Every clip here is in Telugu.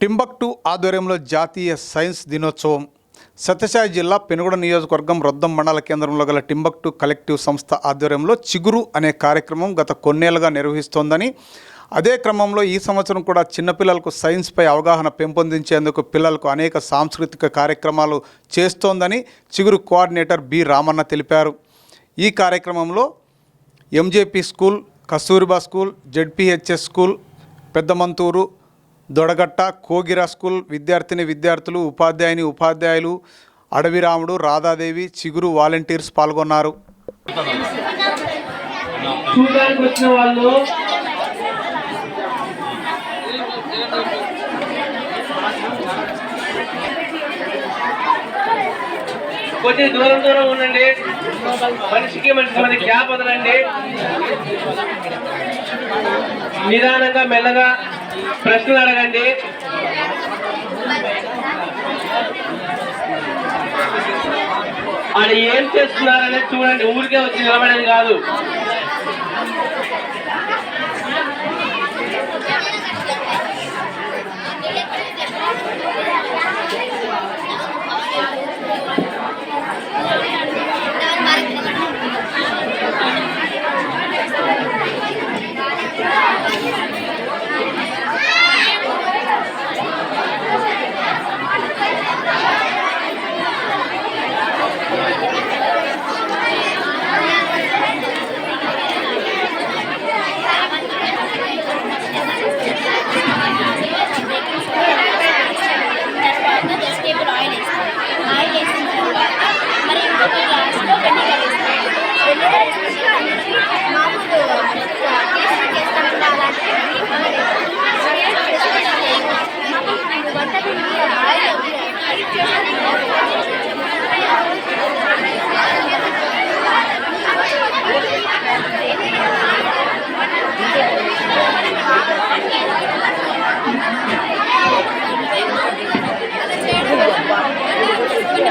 టింబక్టు ఆధ్వర్యంలో జాతీయ సైన్స్ దినోత్సవం. సత్యసాయి జిల్లా పెనుగొండ నియోజకవర్గం రొద్దం మండల కేంద్రంలో గల టింబక్టు కలెక్టివ్ సంస్థ ఆధ్వర్యంలో చిగురు అనే కార్యక్రమం గత కొన్నేళ్లుగా నిర్వహిస్తోందని, అదే క్రమంలో ఈ సంవత్సరం కూడా చిన్నపిల్లలకు సైన్స్పై అవగాహన పెంపొందించేందుకు పిల్లలకు అనేక సాంస్కృతిక కార్యక్రమాలు చేస్తోందని చిగురు కోఆర్డినేటర్ బి రామన్న తెలిపారు. ఈ కార్యక్రమంలో MJP school, Kasturba school, ZPHS school, Peddamanthuru, Dodagatta, Kogira school విద్యార్థులు, ఉపాధ్యాయులు, అడవిరాముడు, రాధాదేవి, చిగురు వాలంటీర్స్ పాల్గొన్నారు. కొంచెం దూరం ఉండండి. మనిషికి మధ్య గ్యాప్ వదలండి. నిదానంగా మెల్లగా ప్రశ్నలు అడగండి. ఆడ ఏం చేస్తున్నారనేది చూడండి. ఊరికే వచ్చి నిలబడేది కాదు.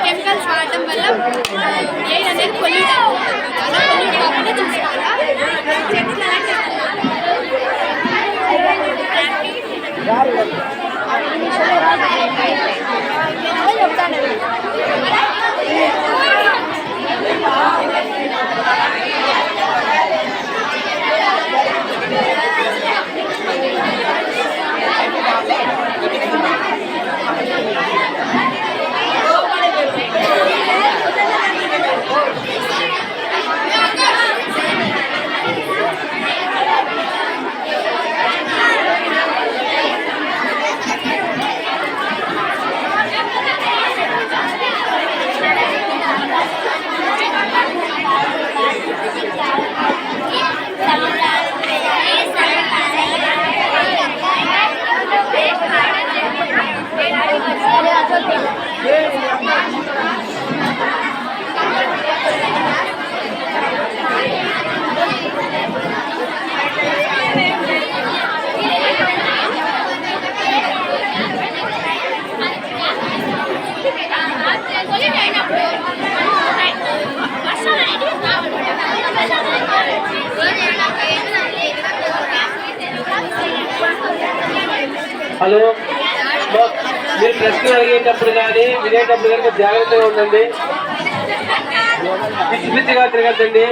కెమికల్స్ వాడటం వల్ల ఎయిర్ అనేది పొల్యూట్ అవుతుంది. అలా పొల్యూట్ కాకుండా చూసుకోవాలి. హలో, మీరు ప్రశ్నలు అడిగేటప్పుడు కానీ వినేటప్పుడు కానీ జాగ్రత్తగా ఉండండి. పిచ్చిగా తిరగద్దండి.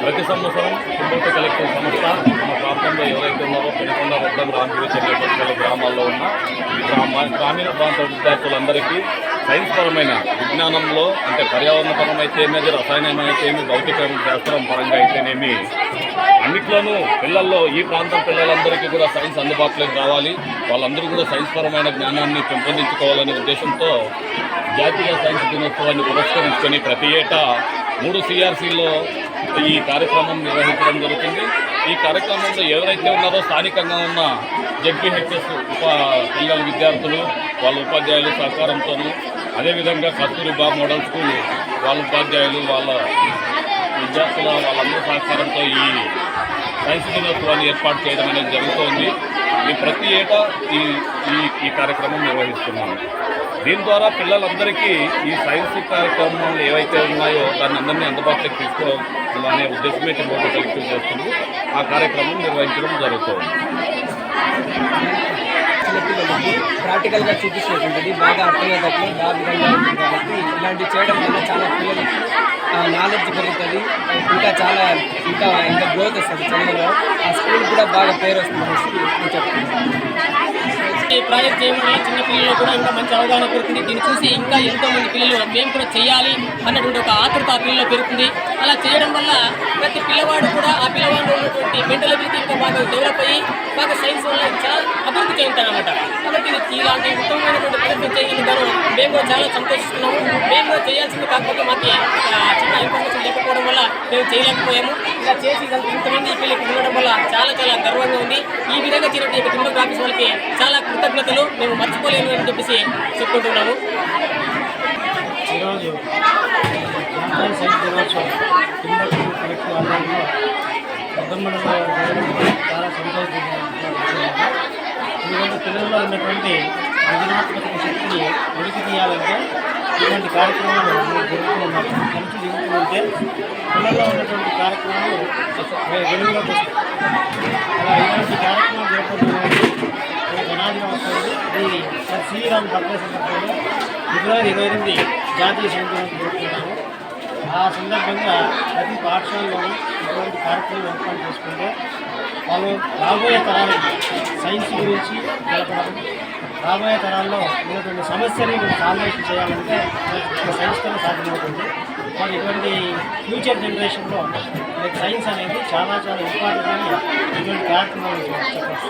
ప్రతి సంవత్సరం టింబక్టు కలెక్టివ్ సంస్థ మన ప్రాంతంలో ఎవరైతే ఉన్నారో పెనుకొండ వద్దం రామగిరి చెన్నపల్లి గ్రామాల్లో ఉన్న గ్రామీణ ప్రాంత విద్యార్థులందరికీ సైన్స్ పరమైన విజ్ఞానంలో అంటే పర్యావరణపరమైతే ఏమేది రసాయనమైతే ఏమి భౌతిక శాస్త్రం పరంగా అయితేనేమి అన్నిట్లోనూ పిల్లల్లో ఈ ప్రాంతం పిల్లలందరికీ కూడా సైన్స్ అందుబాటులోకి రావాలి, వాళ్ళందరూ కూడా సైన్స్ పరమైన జ్ఞానాన్ని పెంపొందించుకోవాలనే ఉద్దేశంతో జాతీయ సైన్స్ దినోత్సవాన్ని పురస్కరించుకొని ప్రతి ఏటా 3 CRCలో ఈ కార్యక్రమం నిర్వహించడం జరుగుతుంది. ఈ కార్యక్రమంలో ఎవరైతే ఉన్నారో స్థానికంగా ఉన్న జెడ్పీహెచ్ఎస్ పిల్లల విద్యార్థులు వాళ్ళ ఉపాధ్యాయులు సహకారంతోనూ, అదేవిధంగా కస్తూరిబా మోడల్ స్కూల్ వాళ్ళ ఉపాధ్యాయులు వాళ్ళ విద్యార్థుల వాళ్ళందరూ సహకారంతో ఈ సైన్స్ దినోత్సవాన్ని ఏర్పాటు చేయడం అనేది జరుగుతోంది. ఈ ప్రతి ఏటా ఈ కార్యక్రమం నిర్వహిస్తున్నాము. దీని ద్వారా పిల్లలందరికీ ఈ సైన్స్ కార్యక్రమాలు ఏవైతే ఉన్నాయో దాన్ని అందరినీ అందుబాటులోకి తీసుకోవాలనే ఉద్దేశమే టింబక్టు కలెక్టివ్ చేస్తుంది. ఆ కార్యక్రమం నిర్వహించడం జరుగుతుంది. చిన్నపిల్లలకి ప్రాక్టికల్గా చూపించినటువంటిది బాగా అర్థమయ్యేటట్లు బాగా విధంగా ఉంటుంది కాబట్టి ఇలాంటివి చేయడం వల్ల చాలా పిల్లలకి నాలెడ్జ్ పెరుగుతుంది, ఇంకా గ్రోత్ వస్తుంది చదువులో. ఆ స్కూల్ కూడా బాగా పేరు వస్తుంది అనేసి నేను చెప్తున్నాను. ఈ ప్రాజెక్ట్ చేయడం వల్ల చిన్న పిల్లలు కూడా ఇంకా మంచి అవగాహన పెరుగుతుంది. దీన్ని చూసి ఇంకా ఎంతోమంది పిల్లలు మేము కూడా చేయాలి అన్నటువంటి ఒక ఆతృత ఆ పిల్లలు పెరుగుతుంది. అలా చేయడం వల్ల ప్రతి పిల్లవాడు కూడా ఆ పిల్లవాడు ఉన్నటువంటి మెంటల్ అబిలిటీ ఇంకా బాగా డెవలప్ అయ్యి బాగా సైన్స్ వల్ల చాలా అభివృద్ధి చెందుతారన్నమాట. కాబట్టి ఇలాంటి ఉత్తమమైనటువంటి ప్రయత్నం చేయగలిగాను మేము కూడా చాలా సంతోషిస్తున్నాము. మేము కూడా చేయాల్సింది కాకపోతే మాకు చిన్న ఇన్ఫర్మేషన్ లేకపోవడం వల్ల మేము చేయలేకపోయాము. ఇలా చేసి ఇంతమంది పిల్లలకి ఉండడం వల్ల చాలా చాలా గర్వంగా ఉంది. ఈ విధంగా చేసినటువంటి టింబక్టు ఆఫీస్ వాళ్ళకి చాలా కృతజ్ఞతలు, మేము మర్చిపోలేము అని చెప్పేసి చెప్పుకుంటున్నాము. ఈరోజు జాతీయ సైన్స్ దినోత్సవం టింబక్టు కలెక్టివ్ ఆధ్వర్యంలో వద్దమ్మలో చాలా సంతోషంగా ఎందుకంటే పిల్లల్లో ఉన్నటువంటి సృజనాత్మక శక్తిని వెలికి తీయాలంటే ఇటువంటి కార్యక్రమాలు జరుగుతూ ఉన్నాయి. కలిసి జరుగుతుంటే పిల్లల్లో ఉన్నటువంటి కార్యక్రమాలు వెలుగులోకి వస్తాయి. అలా ఇలాంటి కార్యక్రమాలు జరపడం జనాభా వస్తుంది. ఇది శ్రీరామ్ బర్త్డే సందర్భంలో ఫిబ్రవరి 28 జాతీయ సైన్స్ దినోత్సవం జరుపుకుంటాము. ఆ సందర్భంగా ప్రతి పాఠశాలలోనూ ఇటువంటి కార్యక్రమం ఏర్పాటు చేసుకుంటే వాళ్ళు రాబోయే తరాలకి సైన్స్ గురించి తెలపడం, రాబోయే తరాల్లో ఉన్నటువంటి సమస్యని సాల్వ్ చేయాలంటే సైన్స్తోనే సాధ్యమవుతుంది. మరి ఇటువంటి ఫ్యూచర్ జనరేషన్లో సైన్స్ అనేది చాలా చాలా ఇంపార్టెంట్ అని ఇటువంటి కార్యక్రమాలు చెప్పచ్చు.